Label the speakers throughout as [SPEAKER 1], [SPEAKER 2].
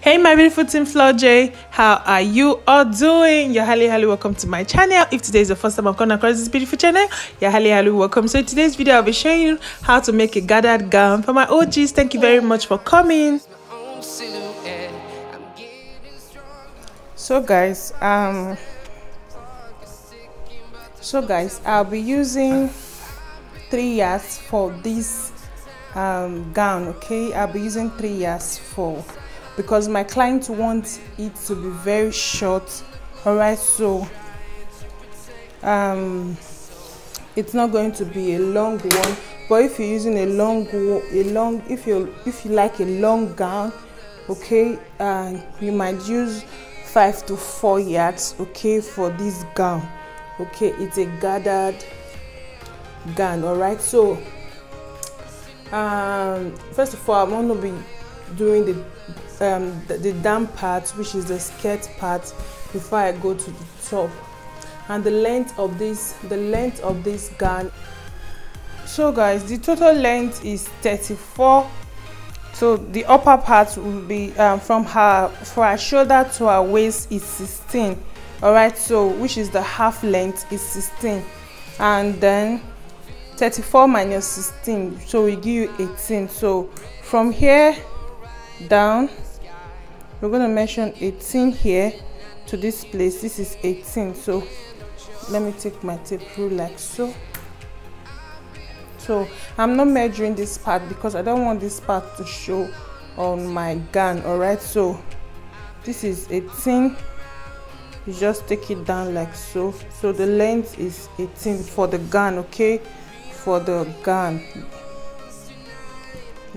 [SPEAKER 1] Hey my beautiful team Flo J, how are you all doing? You're highly welcome to my channel. If today is the first time I've come across this beautiful channel, you're highly welcome. So in today's video I'll be showing you how to make a gathered gown for my OGs. Thank you very much for coming. So guys, I'll be using 3 yards for this gown. Okay, I'll be using 3 yards for because my client wants it to be very short. All right, so it's not going to be a long one, but if you're using if you like a long gown, okay, you might use 5 to 4 yards, okay, for this gown. Okay, it's a gathered gown. All right, so first of all, I'm going to be doing the down part, which is the skirt part, before I go to the top. And the length of this gown, so guys, the total length is 34. So the upper part will be from her shoulder to her waist is 16. All right, so which is the half length is 16, and then 34 minus 16, so we give you 18. So from here down we're going to measure 18 here to this place. This is 18. So let me take my tape rule like so. So I'm not measuring this part because I don't want this part to show on my gown. All right, so this is 18. You just take it down like so. So the length is 18 for the gown, okay, for the gown,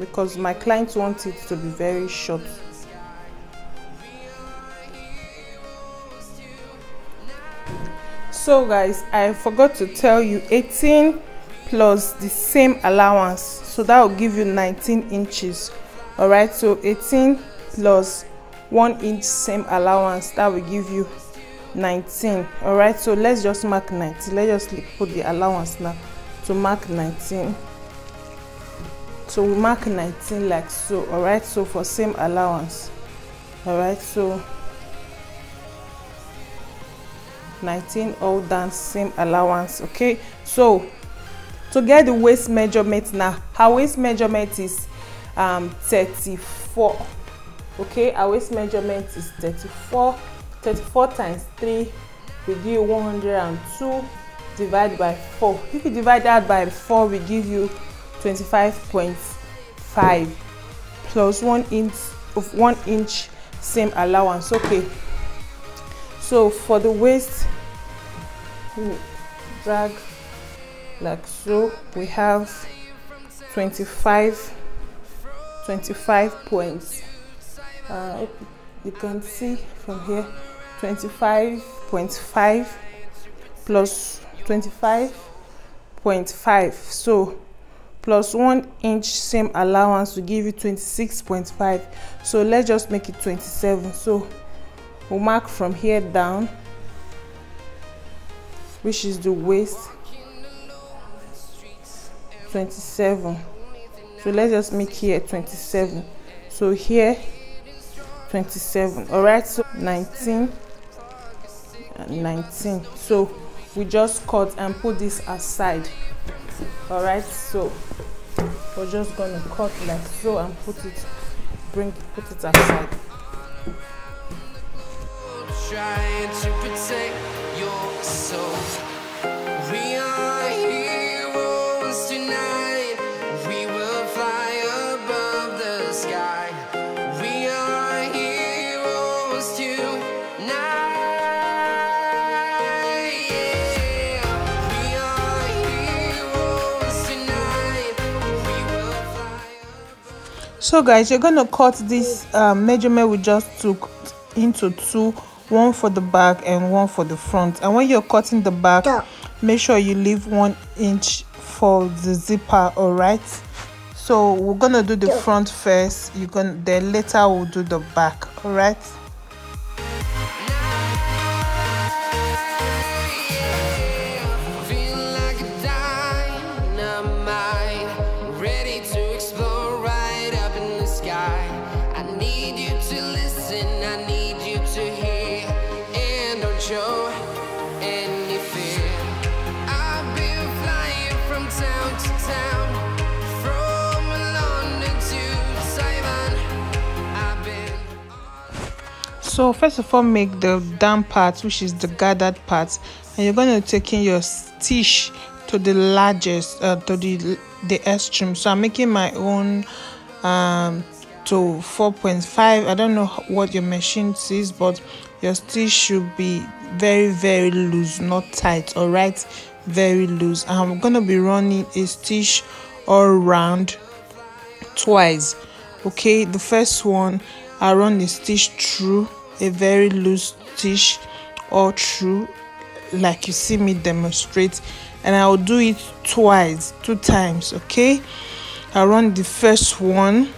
[SPEAKER 1] because my client wants it to be very short. So guys, I forgot to tell you, 18 plus the same allowance, so that will give you 19 inches. All right, so 18 plus 1 inch same allowance, that will give you 19. All right, so let's just mark 19. Let's just put the allowance now to mark 19. So we mark 19 like so. All right, so for same allowance. All right, so 19 all down, same allowance. Okay, so to get the waist measurement now, her waist measurement is 34. okay, our waist measurement is 34 times 3 will give you 102 divided by 4. If you divide that by 4, we give you 25.5 plus 1 inch same allowance. Okay, so for the waist, drag like so, we have 25 points. You can see from here 25.5 plus 25.5, so plus 1 inch same allowance will give you 26.5. so let's just make it 27. So we'll mark from here down, which is the waist, 27. So let's just make here 27. So here 27. All right, so 19 and 19. So we just cut and put this aside. All right, so we're just gonna cut like so and put it aside. Trying to protect your soul. We are heroes tonight. We will fly above the sky. We are heroes tonight. Yeah. We are heroes tonight. We will fly above. So guys, you're gonna cut this measurement we just took into two, one for the back and one for the front. And when you're cutting the back, make sure you leave 1 inch for the zipper. All right, so we're gonna do the front first, then later we'll do the back. All right, ready to explore right up in the sky. I need you to listen. So first of all, make the down part, which is the gathered part, and you're going to take in your stitch to the largest, to the extreme. So I'm making my own to 4.5. I don't know what your machine says, but your stitch should be very loose, not tight. All right, very loose. I'm gonna be running a stitch all round twice. Okay, the first one I run a stitch through, a very loose stitch all through, like you see me demonstrate, and I will do it twice, 2 times. Okay, I run the first one,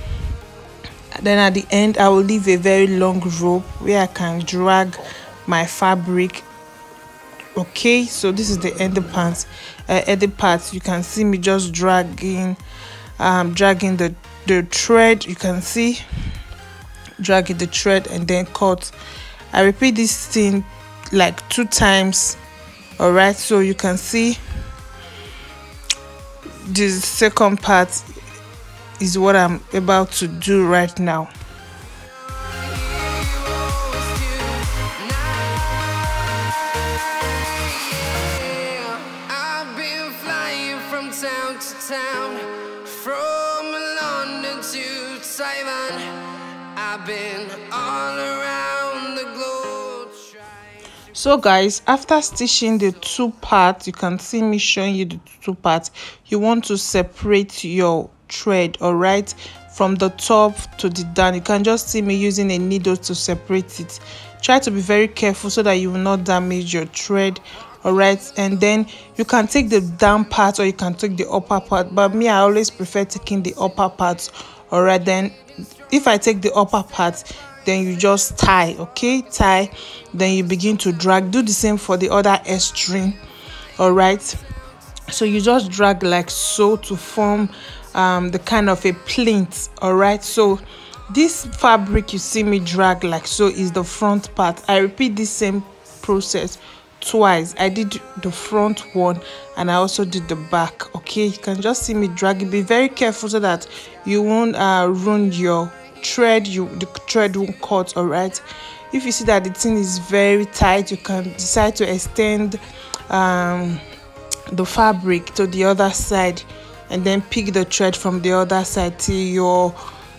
[SPEAKER 1] then at the end I will leave a very long rope where I can drag my fabric. Okay, so this is the end part. You can see me just dragging the thread. You can see dragging the thread and then cut. I repeat this thing like 2 times. All right, so you can see the second part is what I'm about to do right now.
[SPEAKER 2] I've been flying from town to town, from London to Taiwan. I've been all around the globe.
[SPEAKER 1] So guys, after stitching the 2 parts, you can see me showing you the 2 parts. You want to separate your thread, all right, from the top to the down. You can just see me using a needle to separate it. Try to be very careful so that you will not damage your thread. All right, and then you can take the down part or you can take the upper part, but me, I always prefer taking the upper part. All right, then if I take the upper part, then you just tie. Okay, tie, then you begin to drag. Do the same for the other extreme. All right, so you just drag like so to form the kind of a plinth. All right, so this fabric you see me drag like so is the front part. I repeat this same process twice. I did the front one and I also did the back. Okay, you can just see me drag it. Be very careful so that you won't ruin your thread. The thread won't cut. All right, if you see that the thing is very tight, you can decide to extend the fabric to the other side and then pick the thread from the other side till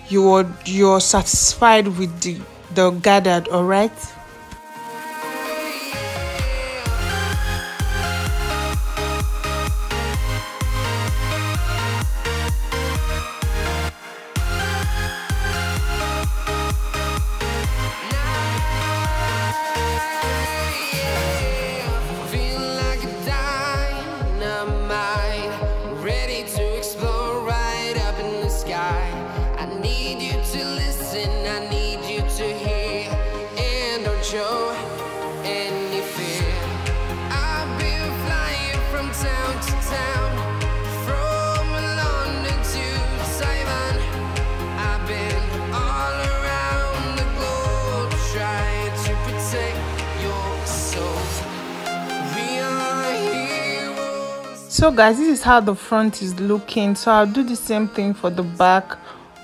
[SPEAKER 1] you're satisfied with the gathered. All right. So guys, this is how the front is looking. So I'll do the same thing for the back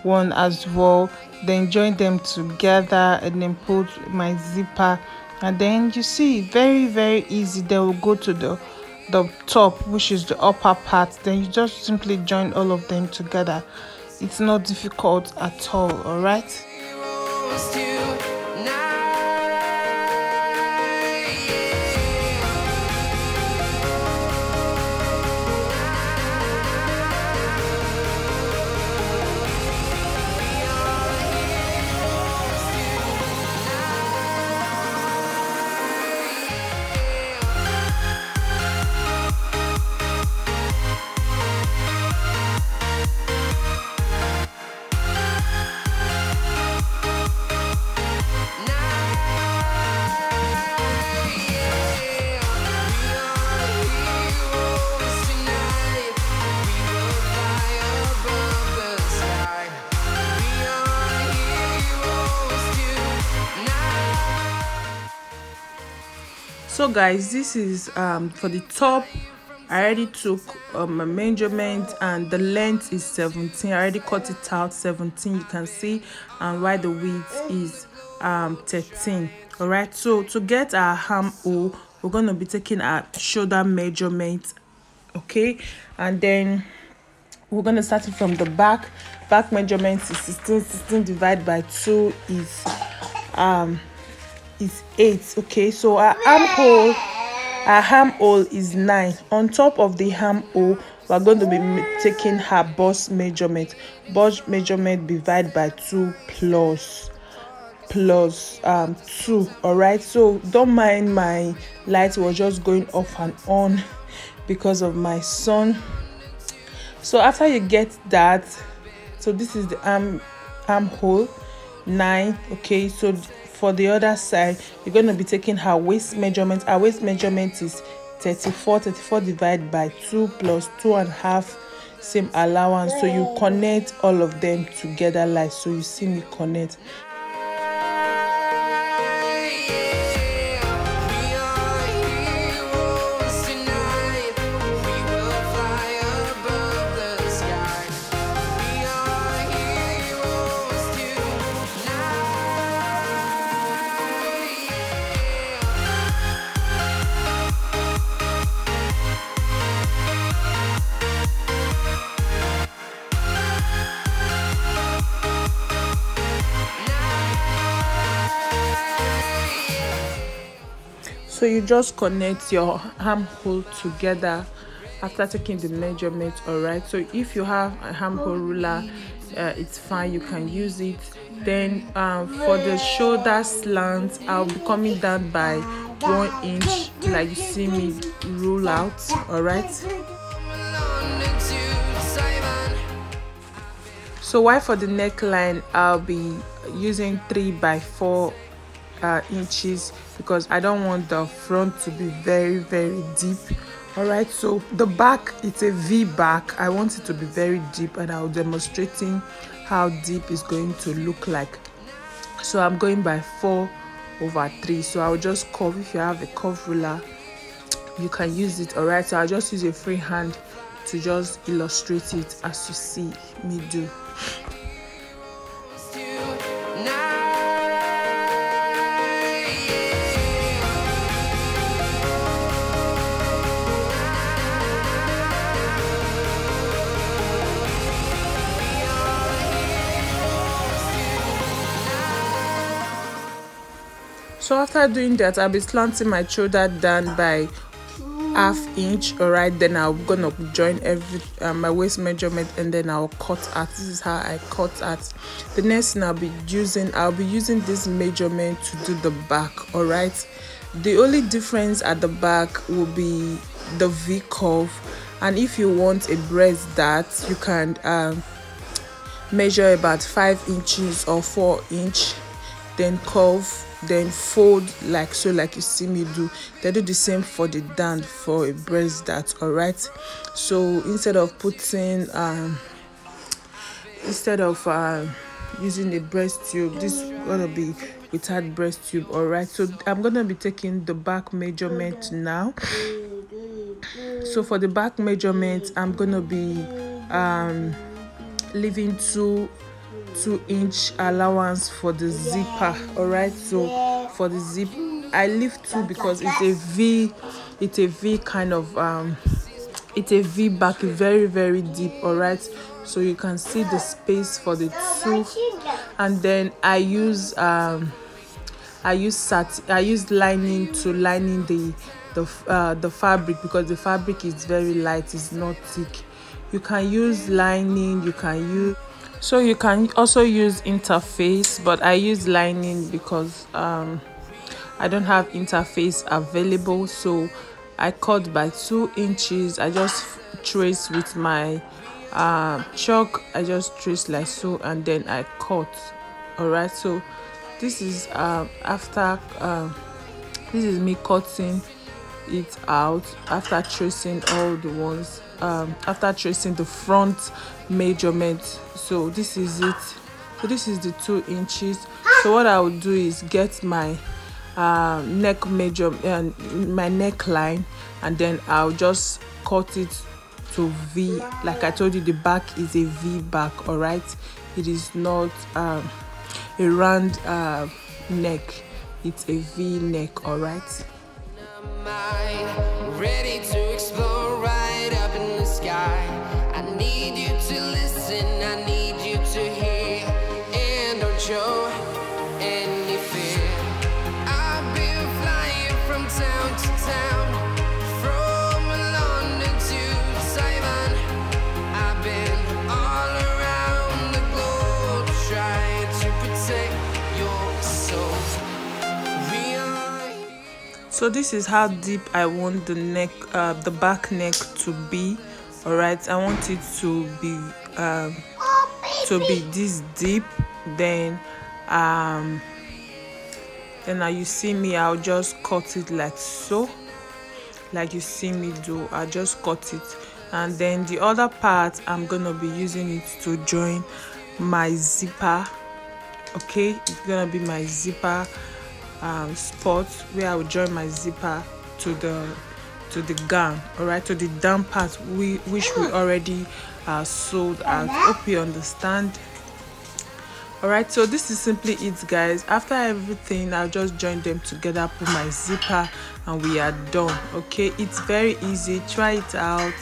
[SPEAKER 1] one as well, then join them together and then put my zipper, and then you see very easy. Then we'll go to the top, which is the upper part. Then you just simply join all of them together. It's not difficult at all. All right. So guys, this is for the top. I already took my measurement and the length is 17. I already cut it out 17, you can see, and while the width is 13. All right, so to get our armhole, we're going to be taking our shoulder measurement, okay, and then we're going to start it from the back. Back measurement is 16 divided by 2 is 8. Okay, so our armhole is 9. On top of the armhole, we're going to be taking her bust measurement. Bust measurement divided by 2 plus 2. All right, so don't mind my light was just going off and on because of my son. So after you get that, so this is the armhole 9. Okay, so for the other side, you're going to be taking her waist measurement. Our waist measurement is 34 divided by 2 plus 2.5, same allowance. So you connect all of them together, like so you see me connect. So you just connect your armhole together after taking the measurement. All right, so if you have a armhole ruler, it's fine, you can use it. Then for the shoulder slant, I'll be coming down by 1 inch, like you see me rule out. All right, so while for the neckline, I'll be using 3 by 4 inches, because I don't want the front to be very, very deep. All right, so the back, it's a V back. I want it to be very deep, and I'll demonstrating how deep it's going to look like. So I'm going by 4/3. So I'll just curve. If you have a curve ruler, you can use it. All right, so I'll just use a free hand to just illustrate it as you see me do. So after doing that, I'll be slanting my shoulder down by 1/2 inch. All right, then I'm gonna join my waist measurement, and then I'll cut out. This is how I cut out. The next thing I'll be using this measurement to do the back. All right, the only difference at the back will be the V curve, and if you want a breast dart, you can measure about 5 inches or 4 inch, then curve, then fold like so, like you see me do. They do the same for the dart for a breast dart. All right, so instead of putting using a breast tube, this is gonna be without breast tube. All right, so I'm gonna be taking the back measurement now. So for the back measurement, I'm gonna be leaving 2-inch allowance for the zipper. All right, so for the zip, I leave 2 because it's a V kind of it's a V back, very, very deep. All right, so you can see the space for the 2, and then I use lining to lining the fabric, because the fabric is very light, it's not thick. You can use lining, you can also use interface, but I use lining because I don't have interface available. So I cut by 2 inches. I just trace with my chalk. I just trace like so, and then I cut. All right, so this is this is me cutting it out after tracing all the ones, after tracing the front measurement. So this is it. So this is the 2 inches. So what I will do is get my neck measurement, my neckline, and then I'll just cut it to V. Like I told you, the back is a V back. All right, it is not a round neck. It's a V neck, all right?
[SPEAKER 2] Ready to explore right up in the sky. I need you to listen, I need you to hear, and don't show any fear. I've been flying from town to town, from London to Taiwan. I've been all around the globe trying to protect your soul.
[SPEAKER 1] So this is how deep I want the neck, the back neck to be. All right, I want it to be this deep. Then now you see me, I'll just cut it like so, like you see me do. I just cut it, and then the other part I'm gonna be using it to join my zipper. Okay, it's gonna be my zipper spot where I will join my zipper to the gown, all right, to the down part which we already sewed out. Hope you understand. All right, so this is simply it, guys. After everything, I'll just join them together, put my zipper, and we are done. Okay, it's very easy. Try it out.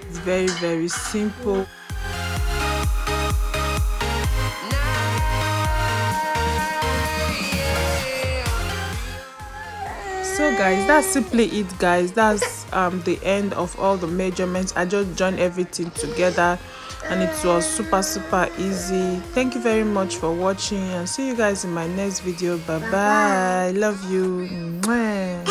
[SPEAKER 1] It's very, very simple. So guys, that's simply it, guys. That's the end of all the measurements. I just joined everything together and it was super easy. Thank you very much for watching, and see you guys in my next video. Bye bye. Love you. Mwah.